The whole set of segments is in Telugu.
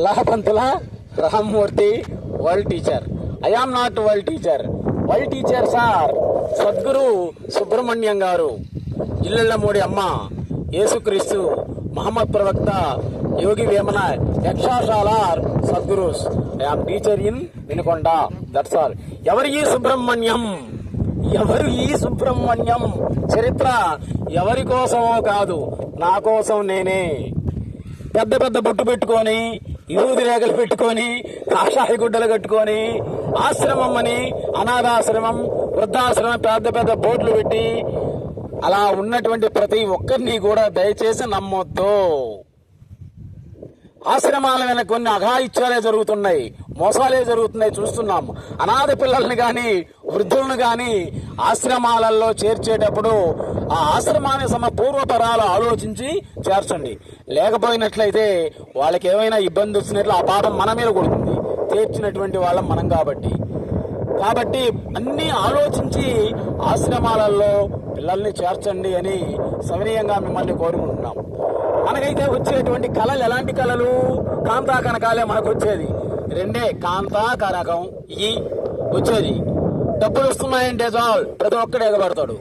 లాపంతుల Rammurthy, world teacher. I am not world teacher. World teacher sir Sadguru Subrahmanyam garu, Illellamudi Amma, యేసుక్రీస్తు, మహమ్మద్ ప్రవక్త, యోగి వేమన, యక్షాశాలార్ సద్గురుస్. I am teacher in Vinukonda. That's all. ఎవరు ఈ సుబ్రహ్మణ్యం? ఎవరు ఈ సుబ్రహ్మణ్యం? చరిత్ర ఎవరి కోసమో కాదు, నా కోసం నేనే. పెద్ద పెద్ద బొట్టు పెట్టుకొని, ఇరువుది రేఖలు పెట్టుకొని, కాషాయ గుడ్డలు కట్టుకొని, ఆశ్రమం అని, అనాథాశ్రమం, వృద్ధాశ్రమం, పెద్ద పెద్ద బోర్డులు పెట్టి అలా ఉన్నటువంటి ప్రతి ఒక్కరిని కూడా దయచేసి నమ్మొద్దు. ఆశ్రమాల వెనక కొన్ని అఘాయిత్యాలే జరుగుతున్నాయి, మోసాలే జరుగుతున్నాయి, చూస్తున్నాం. అనాథ పిల్లల్ని కానీ వృద్ధులను కానీ ఆశ్రమాలలో చేర్చేటప్పుడు ఆ ఆశ్రమాన్ని పూర్వతరాలు ఆలోచించి చేర్చండి. లేకపోయినట్లయితే వాళ్ళకి ఏమైనా ఇబ్బంది వచ్చినట్లు ఆ పాపం మన మీద కొడుతుంది, చేర్చినటువంటి వాళ్ళం మనం కాబట్టి అన్నీ ఆలోచించి ఆశ్రమాలలో పిల్లల్ని చేర్చండి అని సవినీయంగా మిమ్మల్ని కోరుకుంటున్నాం. మనకైతే వచ్చేటువంటి కళలు ఎలాంటి కళలు? కాంతా కనకాలే మనకు వచ్చేది. రెండే, కాంతా కనకం ఈ వచ్చేది. డబ్బులు వస్తున్నాయంటే చాలు ప్రతి ఒక్కడు ఎగబడతాడు.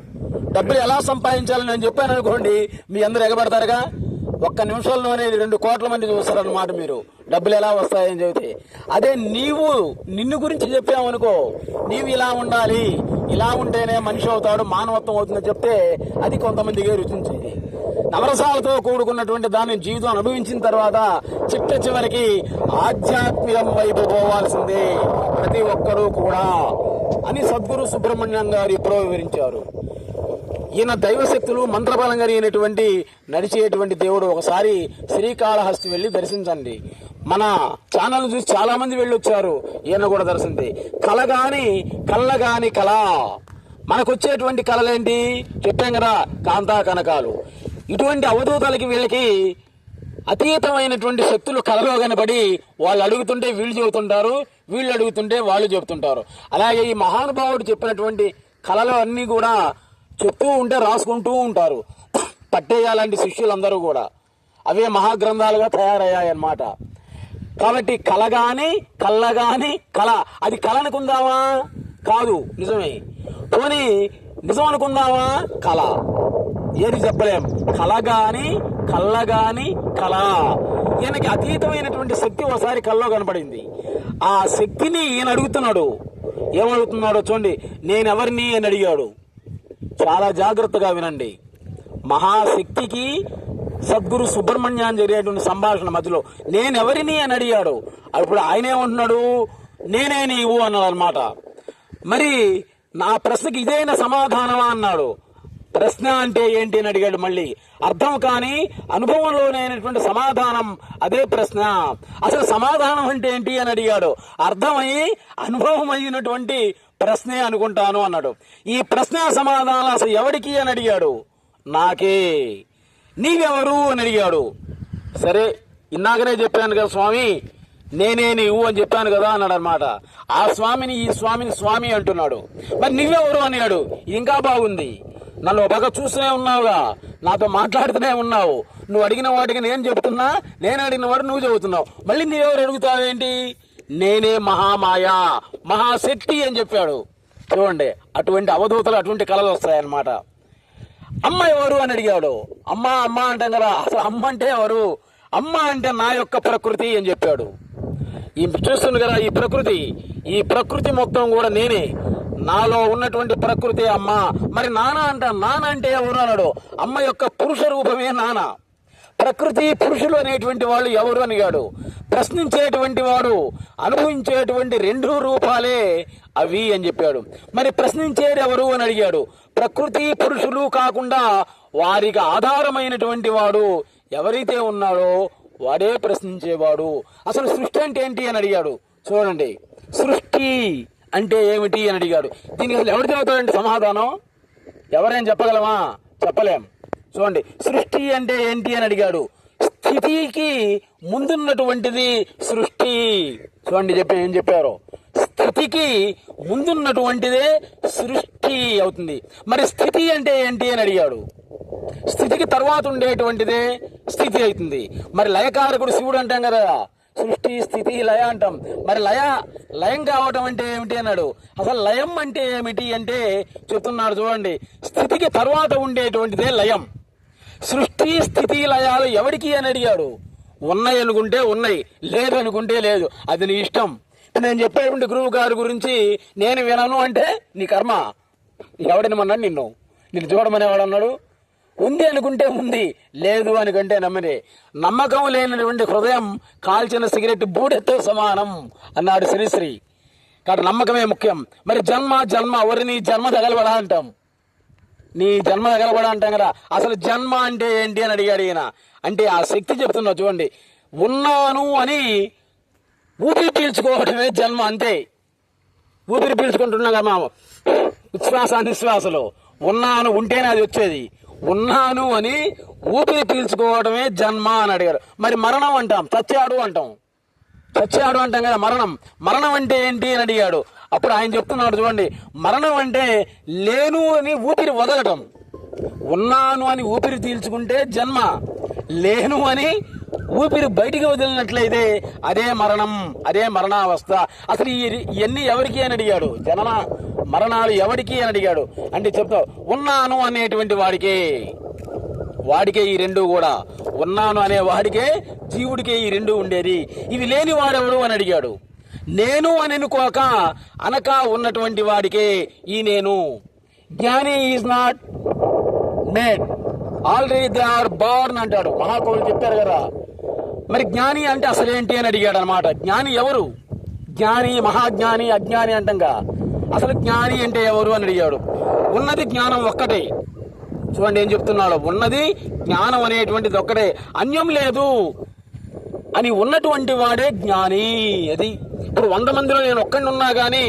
డబ్బులు ఎలా సంపాదించాలని నేను చెప్పాను అనుకోండి, మీ అందరూ ఎగబడతారుగా. ఒక్క నిమిషంలోనే 2 కోట్ల మంది చూస్తారన్నమాట మీరు డబ్బులు ఎలా వస్తాయని చెబితే. అదే నిన్ను గురించి చెప్పామనుకో, నీవు ఇలా ఉండాలి, ఇలా ఉంటేనే మనిషి అవుతాడు, మానవత్వం అవుతుందని చెప్తే అది కొంతమందికి రుచించేది. నవరసాలతో కూడుకున్నటువంటి దాన్ని జీవితం అనుభవించిన తర్వాత చివరికి ఆధ్యాత్మికం వైపు పోవాల్సిందే ప్రతి ఒక్కరూ కూడా అని సద్గురు సుబ్రహ్మణ్యం గారు ఎప్పుడో వివరించారు. ఈయన దైవశక్తులు మంత్రబలం కలిగినటువంటి నడిచేటువంటి దేవుడు. ఒకసారి శ్రీకాళహస్తి వెళ్ళి దర్శించండి. మన ఛానల్ చూసి చాలా మంది వెళ్ళొచ్చారు, ఈయన కూడా దర్శించి. కళ్ళగాని కళ మనకొచ్చేటువంటి కళలేంటి చెప్పాం కదా, కాంతా కనకాలు. ఇటువంటి అవధూతలకి వీళ్ళకి అతీతమైనటువంటి శక్తులు కళలో కనబడి వాళ్ళు అడుగుతుంటే వీళ్ళు చెబుతుంటారు, వీళ్ళు అడుగుతుంటే వాళ్ళు చెబుతుంటారు. అలాగే ఈ మహానుభావుడు చెప్పినటువంటి కళలు అన్నీ కూడా చెప్తూ ఉంటే రాసుకుంటూ ఉంటారు. పట్టేయాలంటే శిష్యులందరూ కూడా అవే మహాగ్రంథాలుగా తయారయ్యాయన్నమాట. కాబట్టి కళగాని కళ, అది కళ అనుకుందామా? కాదు, నిజమే. పోనీ నిజం అనుకుందామా? కళ. ఏది చెప్పలేం. కళగాని కళ. ఈయనకి అతీతమైనటువంటి శక్తి ఒకసారి కళ్ళలో కనపడింది. ఆ శక్తిని ఈయన అడుగుతున్నాడు. ఏమడుగుతున్నాడో చూడండి. నేనెవరిని అని అడిగాడు. చాలా జాగ్రత్తగా వినండి. మహాశక్తికి సద్గురు సుబ్రహ్మణ్యాన్ని జరిగేటువంటి సంభాషణ మధ్యలో నేనెవరిని అని అడిగాడు. అప్పుడు ఆయన ఏమంటున్నాడు? నేనే నీవు అన్నాడు అనమాట. మరి నా ప్రశ్నకి ఇదైన సమాధానమా అన్నాడు. ప్రశ్న అంటే ఏంటి అని అడిగాడు. మళ్ళీ అర్థం కాని అనుభవంలోనైనటువంటి సమాధానం అదే ప్రశ్న. అసలు సమాధానం అంటే ఏంటి అని అడిగాడు. అర్థమై అనుభవం అయినటువంటి ప్రశ్నే అనుకుంటాను అన్నాడు. ఈ ప్రశ్న సమాధానం అసలు ఎవడికి అని అడిగాడు. నాకే. నీవెవరు అని అడిగాడు. సరే, ఇన్నాకనే చెప్పాను కదా స్వామి, నేనే నీవు అని చెప్పాను కదా అన్నాడు అనమాట. ఆ స్వామిని ఈ స్వామిని స్వామి అంటున్నాడు. మరి నువ్వెవరు అన్నాడు. ఇంకా బాగుంది. నన్ను ఒక చూస్తూనే ఉన్నావుగా, నాతో మాట్లాడుతూనే ఉన్నావు. నువ్వు అడిగిన వాటికి నేను చెబుతున్నా, నేను అడిగిన వాడు నువ్వు చెబుతున్నావు. మళ్ళీ నువ్వెవరు అడుగుతావేంటి? నేనే మహామాయ, మహాశక్తి అని చెప్పాడు. చూడండి, అటువంటి అవధూతలు అటువంటి కళలు వస్తాయన్నమాట. అమ్మ ఎవరు అని అడిగాడు. అమ్మ అంటాం కదా, అసలు అమ్మ అంటే ఎవరు? అమ్మ అంటే నా యొక్క ప్రకృతి అని చెప్పాడు. ఈ చూస్తుంది కదా ఈ ప్రకృతి మొత్తం కూడా నేనే. నాలో ఉన్నటువంటి ప్రకృతి అమ్మ. మరి నాన్న అంటే ఎవరు అన్నాడు. అమ్మ యొక్క పురుష రూపమే నాన్న. ప్రకృతి పురుషులు అనేటువంటి వాళ్ళు ఎవరు అనిగాడు. ప్రశ్నించేటువంటి వాడు అనుభవించేటువంటి 2 రూపాలే అవి అని చెప్పాడు. మరి ప్రశ్నించేది ఎవరు అని అడిగాడు. ప్రకృతి పురుషులు కాకుండా వారికి ఆధారమైనటువంటి వాడు ఎవరైతే ఉన్నాడో వాడే ప్రశ్నించేవాడు. అసలు సృష్టి అంటే ఏంటి అని అడిగాడు. చూడండి, సృష్టి అంటే ఏమిటి అని అడిగాడు. దీనికి అసలు ఎవరు చెబుతాడండి సమాధానం? ఎవరైనా చెప్పగలమా? చెప్పలేం. చూడండి, సృష్టి అంటే ఏంటి అని అడిగాడు. స్థితికి ముందున్నటువంటిది సృష్టి. చూడండి ఏం చెప్పారు. స్థితికి ముందున్నటువంటిదే సృష్టి అవుతుంది. మరి స్థితి అంటే ఏంటి అని అడిగాడు. స్థితికి తర్వాత ఉండేటువంటిదే స్థితి అవుతుంది. మరి లయకారకుడు శివుడు అంటాం కదా, సృష్టి స్థితి లయ అంటాం. మరి లయం కావటం అంటే ఏమిటి అన్నాడు. అసలు లయం అంటే ఏమిటి అంటే చెప్తున్నాడు చూడండి. స్థితికి తర్వాత ఉండేటువంటిదే లయం. సృష్టి స్థితి లయాలు ఎవరికి అని అడిగాడు. ఉన్నాయి అనుకుంటే ఉన్నాయి, లేదు అనుకుంటే లేదు, అది నీ ఇష్టం. నేను చెప్పేటువంటి గురువు గారి గురించి నేను వినను అంటే నీ కర్మ. ఎవడనమన్నాడు నిన్ను చూడమనేవాడు అన్నాడు. ఉంది అనుకుంటే ఉంది, లేదు అనుకుంటే నమ్మని. నమ్మకం లేనటువంటి హృదయం కాల్చిన సిగరెట్ బూడెతో సమానం అన్నాడు శ్రీశ్రీ. కాబట్టి నమ్మకమే ముఖ్యం. మరి జన్మ ఎవరి నీ జన్మ తగలబడా అంటాం. నీ జన్మ తగలబడా అంటాం కదా. అసలు జన్మ అంటే ఏంటి అని అడిగాడు ఈయన. అంటే ఆ శక్తి చెప్తున్నా చూడండి. ఉన్నాను అని ఊపిరి పీల్చుకోవడమే జన్మ, అంతే. ఊపిరి పీల్చుకుంటున్నాం కదా మనం, ఉచ్ఛ్వాస నిశ్వాసలో. ఉన్నాను ఉంటేనే అది వచ్చేది. ఉన్నాను అని ఊపిరి పీల్చుకోవడమే జన్మ అని అడిగారు. మరి మరణం అంటాం, చచ్చాడు అంటాం కదా. మరణం అంటే ఏంటి అని అడిగాడు. అప్పుడు ఆయన చెప్తున్నాడు చూడండి. మరణం అంటే లేను అని ఊపిరి వదలటం. ఉన్నాను అని ఊపిరి పీల్చుకుంటే జన్మ, లేను అని ఊపిరి బయటికి వదిలినట్లయితే అదే మరణం, అదే మరణావస్థ. అసలు ఇవన్నీ ఎవరికి అని అడిగాడు. జనన మరణాలు ఎవరికి అని అడిగాడు. అంటే చెప్తావు, ఉన్నాను అనేటువంటి వాడికే ఈ రెండు కూడా. ఉన్నాను అనే వాడికే, జీవుడికే ఈ రెండు ఉండేది. ఇవి లేని వాడెవడు అని అడిగాడు. నేను అని అనక ఉన్నటువంటి వాడికే ఈ నేను. జ్ఞాని is not made, already they are born అంటాడు. మహాకవులు చెప్పారు కదా. మరి జ్ఞాని అంటే అసలేంటి అని అడిగాడు అనమాట. జ్ఞాని ఎవరు? జ్ఞాని, మహాజ్ఞాని, అజ్ఞాని అంటంగా. అసలు జ్ఞాని అంటే ఎవరు అని అడిగాడు. ఉన్నది జ్ఞానం ఒక్కటే. చూడండి ఏం చెప్తున్నాడు. ఉన్నది జ్ఞానం అనేటువంటిది ఒక్కటే, అన్యం లేదు అని ఉన్నటువంటి వాడే జ్ఞాని. అది ఇప్పుడు 100 మందిలో నేను ఒక్కడిని ఉన్నా కానీ,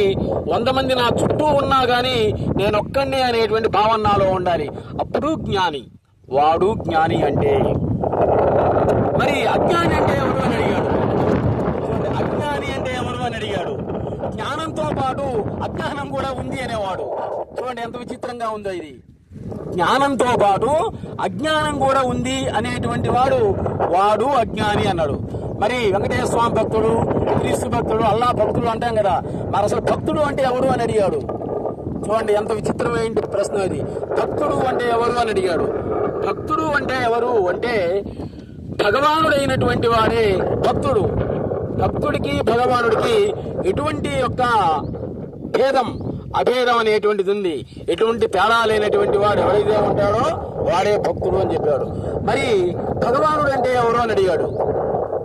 100 మంది నా చుట్టూ ఉన్నా కానీ నేను ఒక్కడిని అనేటువంటి భావన నాలో ఉండాలి. అప్పుడు జ్ఞాని. వాడు జ్ఞాని అంటే. మరి అజ్ఞాని అంటే ఎవరు అని అడిగాడు. చూడండి, అజ్ఞాని అంటే ఎవరు అని అడిగాడు. జ్ఞానంతో పాటు అజ్ఞానం కూడా ఉంది అనేవాడు. చూడండి ఎంత విచిత్రంగా ఉందో ఇది. జ్ఞానంతో పాటు అజ్ఞానం కూడా ఉంది అనేటువంటి వాడు అజ్ఞాని అన్నాడు. మరి వెంకటేశ్వర స్వామి భక్తుడు, క్రీస్తు భక్తుడు, అల్లా భక్తుడు అంటాం కదా. మరి అసలు భక్తుడు అంటే ఎవరు అని అడిగాడు. చూడండి ఎంత విచిత్రమైన ప్రశ్న ఇది. భక్తుడు అంటే ఎవరు అని అడిగాడు. భక్తుడు అంటే ఎవరు అంటే భగవానుడైనటువంటి వాడే భక్తుడు. భక్తుడికి భగవానుడికి ఎటువంటి యొక్క భేదం, అభేదం అనేటువంటిది ఉంది. ఎటువంటి తేడా లేనటువంటి వాడు ఎవరైతే ఉంటాడో వాడే భక్తుడు అని చెప్పాడు. మరి భగవానుడు అంటే ఎవరు అని అడిగాడు.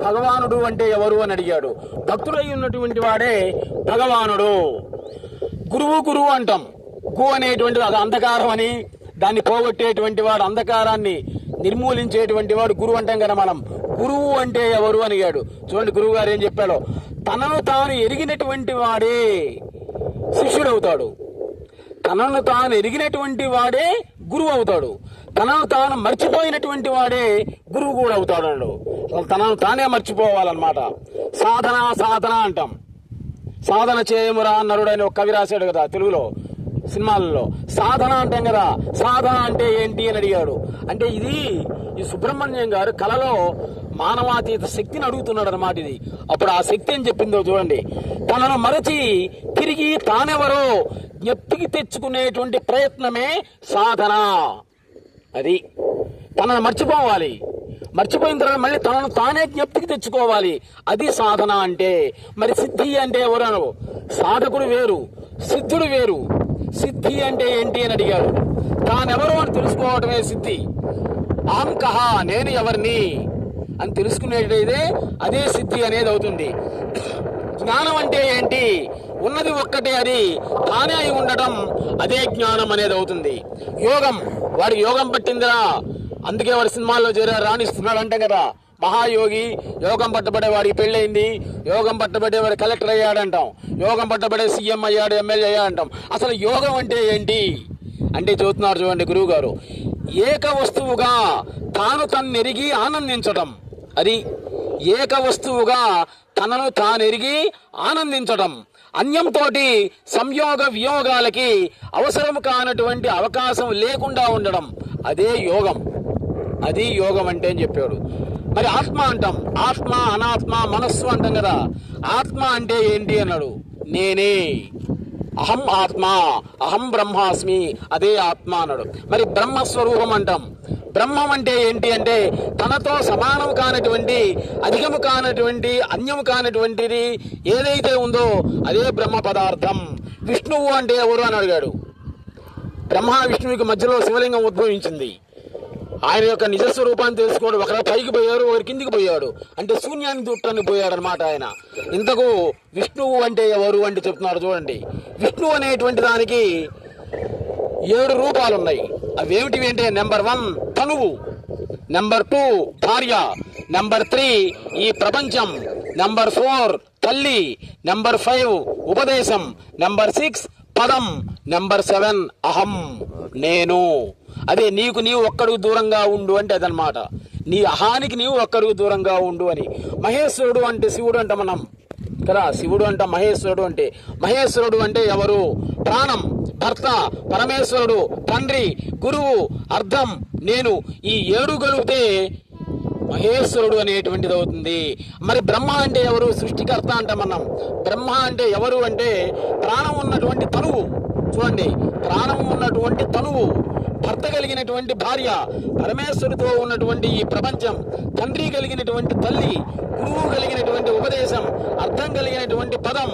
భగవానుడు అంటే ఎవరు అని అడిగాడు. భక్తుడై ఉన్నటువంటి వాడే భగవానుడు. గురువు అంటాం. గు అనేటువంటిది అది అంధకారం అని, దాన్ని పోగొట్టేటువంటి వాడు, అంధకారాన్ని నిర్మూలించేటువంటి వాడు గురువు అంటాం కదా మనం. గురువు అంటే ఎవరు అని అడిగాడు. చూడండి గురువు గారు ఏం చెప్పాడో. తనను తాను ఎరిగినటువంటి వాడే శిష్యుడవుతాడు. తనను తాను ఎరిగినటువంటి వాడే గురువు అవుతాడు. తనను తాను మర్చిపోయినటువంటి వాడే గురువు కూడా అవుతాడు అన్నాడు. తనను తానే మర్చిపోవాలన్నమాట. సాధన అంటాం. సాధన చేయమురా నరుడు అని ఒక కవి రాశాడు కదా తెలుగులో, సినిమాలలో. సాధన అంటాం కదా. సాధన అంటే ఏంటి అని అడిగాడు. అంటే ఈ సుబ్రహ్మణ్యం గారు కళలో మానవాతీత శక్తిని అడుగుతున్నాడు అన్నమాట. ఇది అప్పుడు ఆ శక్తి ఏం చెప్పిందో చూడండి. తనను మరచి తిరిగి తానెవరో జ్ఞప్తికి తెచ్చుకునేటువంటి ప్రయత్నమే సాధన. అది తనను మర్చిపోవాలి. మర్చిపోయిన తర్వాత మళ్ళీ తనను తానే జ్ఞప్తికి తెచ్చుకోవాలి. అది సాధన అంటే. మరి సిద్ధి అంటే ఎవరు? సాధకుడు వేరు, సిద్ధుడు వేరు. సిద్ధి అంటే ఏంటి అని అడిగాడు. తానెవరు అని తెలుసుకోవటమే సిద్ధి. అహం కహ, నేను ఎవరిని అని తెలుసుకునేటైతే అదే సిద్ధి అనేది అవుతుంది. జ్ఞానం అంటే ఏంటి? ఉన్నది ఒక్కటే, అది తానే అయి ఉండటం, అదే జ్ఞానం అనేది అవుతుంది. యోగం, వాడికి యోగం పట్టిందిరా, అందుకే వాడు సినిమాల్లో చేరారు, రాణిస్తున్నాడు అంటే కదా. మహాయోగి, యోగం పట్టబడే వాడికి పెళ్ళయింది, యోగం పట్టబడే వాడు కలెక్టర్ అయ్యాడంటాం, యోగం పట్టబడే సీఎం అయ్యాడు, ఎమ్మెల్యే అయ్యాడంటాం. అసలు యోగం అంటే ఏంటి అంటే చూస్తున్నారు చూడండి గురువు గారు. ఏక వస్తువుగా తాను తన్నెరిగి ఆనందించటం. అది ఏక వస్తువుగా తనను తానెరిగి ఆనందించటం. అన్యంతో సంయోగ వియోగాలకి అవసరం కానటువంటి అవకాశం లేకుండా ఉండడం, అదే యోగం. అది యోగం అంటే అని చెప్పాడు. మరి ఆత్మ అంటాం, ఆత్మ అనాత్మ మనస్సు అంటాం కదా. ఆత్మ అంటే ఏంటి అన్నాడు, నేనే, అహం ఆత్మ, అహం బ్రహ్మాస్మి, అదే ఆత్మ అన్నాడు. మరి బ్రహ్మస్వరూపం అంటాం. బ్రహ్మం అంటే ఏంటి అంటే తనతో సమానం కానటువంటి, అధికము కానటువంటి, అన్యము కానటువంటిది ఏదైతే ఉందో అదే బ్రహ్మ పదార్థం. విష్ణువు అంటే ఎవరు అని అడిగాడు. బ్రహ్మ విష్ణువుకి మధ్యలో శివలింగం ఉద్భవించింది. ఆయన యొక్క నిజస్వరూపాన్ని తెలుసుకోవడం, ఒకరు పైకి పోయారు, ఒకరు కిందికి పోయాడు, అంటే శూన్యాన్ని దుట్టడానికి పోయాడు అనమాట ఆయన. ఇంతకు విష్ణువు అంటే ఎవరు అంటే చెప్తున్నారు చూడండి. విష్ణువు అనేటువంటి దానికి 7 రూపాలు ఉన్నాయి. అవేమిటివి అంటే నెంబర్ 1 తనువు, నెంబర్ 2 భార్య, నెంబర్ 3 ఈ ప్రపంచం, నెంబర్ 4 తల్లి, నెంబర్ 5 ఉపదేశం, నెంబర్ 6 పదం, నెంబర్ 7 అహం నేను. అదే నీకు నీవు ఒక్కడికి దూరంగా ఉండు అంటే అదనమాట. నీ అహానికి నీవు ఒక్కడికి దూరంగా ఉండు అని. మహేశ్వరుడు అంటే శివుడు అంట మనం కదా, శివుడు అంట మహేశ్వరుడు అంటే. మహేశ్వరుడు అంటే ఎవరు? ప్రాణం, భర్త, పరమేశ్వరుడు, తండ్రి, గురువు, అర్థం, నేను. ఈ 7 కలిపితే మహేశ్వరుడు అనేటువంటిది అవుతుంది. మరి బ్రహ్మ అంటే ఎవరు? సృష్టికర్త అంట మనం. బ్రహ్మ అంటే ఎవరు అంటే ప్రాణం ఉన్నటువంటి తనువు. చూడండి, ప్రాణం ఉన్నటువంటి తనువు, భర్త కలిగినటువంటి భార్య, పరమేశ్వరుడితో ఉన్నటువంటి ఈ ప్రపంచం, తండ్రి కలిగినటువంటి తల్లి, గురువు కలిగినటువంటి ఉపదేశం, అర్థం కలిగినటువంటి పదం,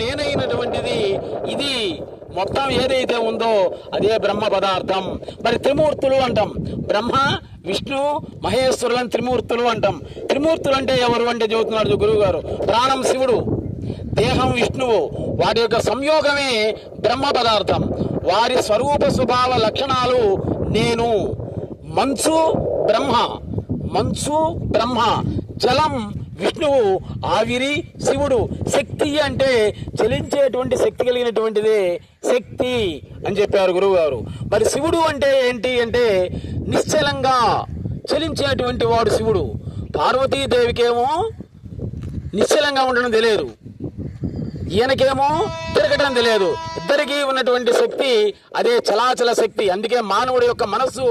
నేనైనటువంటిది. ఇది మొత్తం ఏదైతే ఉందో అదే బ్రహ్మ పదార్థం. మరి త్రిమూర్తులు అంటాం. బ్రహ్మ, విష్ణు, మహేశ్వరులను త్రిమూర్తులు అంటాం. త్రిమూర్తులు అంటే ఎవరు అంటే చెబుతున్నాడు గురువు గారు. ప్రాణం శివుడు, దేహం విష్ణువు, వాటి యొక్క సంయోగమే బ్రహ్మ పదార్థం. వారి స్వరూప స్వభావ లక్షణాలు నేను. మంచు బ్రహ్మ, మంచు బ్రహ్మ, జలం విష్ణువు, ఆవిరి శివుడు. శక్తి అంటే చలించేటువంటి శక్తి కలిగినటువంటిదే శక్తి అని చెప్పారు గురువు గారు. మరి శివుడు అంటే ఏంటి అంటే నిశ్చలంగా చలించేటువంటి వాడు శివుడు. పార్వతీదేవికేమో నిశ్చలంగా ఉండడం తెలియదు, ఈయనకేమో తిరగటం తెలియదు. ఇద్దరికీ ఉన్నటువంటి శక్తి అదే చలాచల శక్తి. అందుకే మానవుడి యొక్క మనస్సు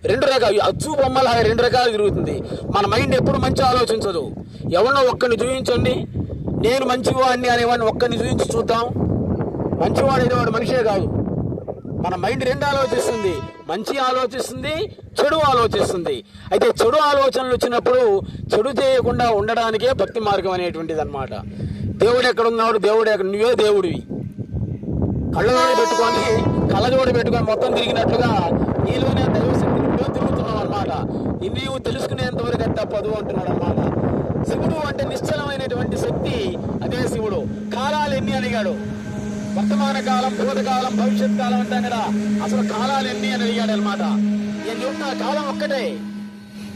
2 రకాలు, అచ్చు బొమ్మల 2 రకాలు తిరుగుతుంది. మన మైండ్ ఎప్పుడు మంచి ఆలోచించదు. ఎవరినో ఒక్కడిని చూపించండి, నేను మంచివాడిని అనేవాడిని ఒక్కడిని చూపించి చూద్దాం. మంచివాడు అనేవాడు మనిషే కాదు. మన మైండ్ 2 ఆలోచిస్తుంది, మంచి ఆలోచిస్తుంది, చెడు ఆలోచిస్తుంది. అయితే చెడు ఆలోచనలు వచ్చినప్పుడు చెడు చేయకుండా ఉండడానికే భక్తి మార్గం అనేటువంటిది అనమాట. దేవుడు ఎక్కడున్నాడు, దేవుడు ఎక్కడ, నువ్వే దేవుడివి. కళ్ళజోడి పెట్టుకొని మొత్తం తిరిగినట్లుగా నీలోనే దైవశక్తి నువ్వే తిరుగుతున్నావు అనమాట. నీవు తెలుసుకునేంత వరకు తప్పదు అంటున్నాడు అనమాట. శివుడు అంటే నిశ్చలమైనటువంటి శక్తి, అదే శివుడు. కాలాలు ఎన్ని అడిగాడు? వర్తమాన కాలం, భూతకాలం, భవిష్యత్ కాలం అంటాం కదా. అసలు కాలాలు ఎన్ని అని అడిగాడు అనమాట. నేను చెప్తున్నా కాలం ఒక్కటే,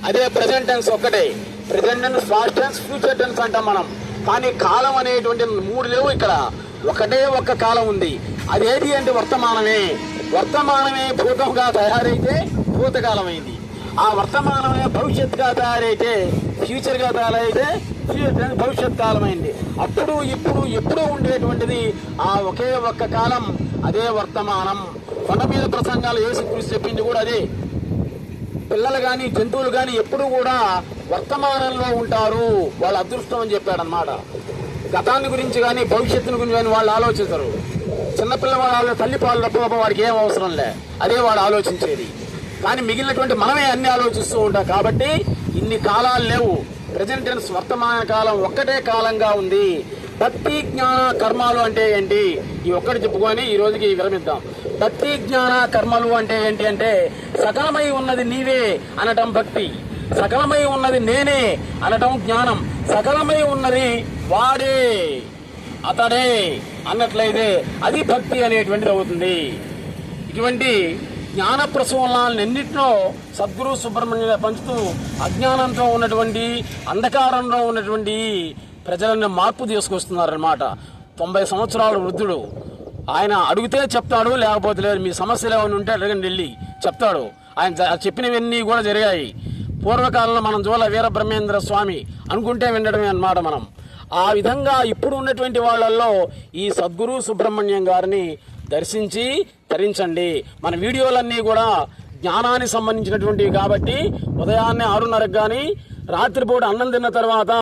అదే ప్రెజెంట్ టెన్స్ ఒక్కటే. Present tense, past tense, future tense అంటాం మనం. కానీ కాలం అనేటువంటి 3 లేవు ఇక్కడ. ఒకటే ఒక్క కాలం ఉంది. అదేది అంటే వర్తమానమే. వర్తమానమే భూతంగా తయారైతే భూతకాలం అయింది. ఆ వర్తమానమే భవిష్యత్తుగా తయారైతే, ఫ్యూచర్గా తయారైతే భవిష్యత్ కాలం అయింది. అప్పుడు ఇప్పుడు ఎప్పుడూ ఉండేటువంటిది ఆ ఒకే ఒక్క కాలం, అదే వర్తమానం. కొండ మీద ప్రసంగాలు యేసుక్రీస్తు చెప్పింది కూడా అదే. పిల్లలు కానీ జంతువులు కానీ ఎప్పుడు కూడా వర్తమానంలో ఉంటారు, వాళ్ళ అదృష్టం అని చెప్పాడనమాట. గతాన్ని గురించి కానీ భవిష్యత్తుని గురించి కానీ వాళ్ళు ఆలోచించరు. చిన్నపిల్లవాడు తల్లి పాలు తప్ప వాడికి ఏం అవసరం లే, అదే వాడు ఆలోచించేది. కానీ మిగిలినటువంటి మనమే అన్ని ఆలోచిస్తూ ఉంటాం. కాబట్టి ఇన్ని కాలాలు లేవు. ప్రెజెంట్ టెన్స్ వర్తమాన కాలం ఒక్కటే కాలంగా ఉంది. భక్తి జ్ఞాన కర్మాలు అంటే ఏంటి? ఈ ఒక్కటి చెప్పుకొని ఈ రోజుకి విరమిద్దాం. భక్తి జ్ఞాన కర్మలు అంటే ఏంటి అంటే సకలమై ఉన్నది నీవే అనటం భక్తి, సకలమై ఉన్నది నేనే అనటం జ్ఞానం, సకలమై ఉన్నది వాడే అతడే అన్నట్లయితే అది భక్తి అనేటువంటిది అవుతుంది. ఇటువంటి జ్ఞాన ప్రసూనాలన్నింటిలో సద్గురు సుబ్రహ్మణ్య పంచుతూ అజ్ఞానంతో ఉన్నటువంటి, అంధకారంలో ఉన్నటువంటి ప్రజలను మార్పు తీసుకొస్తున్నారనమాట. 90 సంవత్సరాల వృద్ధుడు ఆయన. అడిగితే చెప్తాడు, లేకపోతే లేదు. మీ సమస్యలు ఏమైనా ఉంటే అడగండి, వెళ్ళి చెప్తాడు. ఆయన చెప్పినవన్నీ కూడా జరిగాయి. పూర్వకాలంలో మనం జోల వీరబ్రహ్మేంద్ర స్వామి అనుకుంటే వినడమే అన్నమాట మనం. ఆ విధంగా ఇప్పుడు ఉన్నటువంటి వాళ్ళల్లో ఈ సద్గురు సుబ్రహ్మణ్యం గారిని దర్శించి తరించండి. మన వీడియోలన్నీ కూడా జ్ఞానానికి సంబంధించినటువంటివి కాబట్టి ఉదయాన్నే 6:30కి కానీ రాత్రిపూట అన్నం తిన్న తర్వాత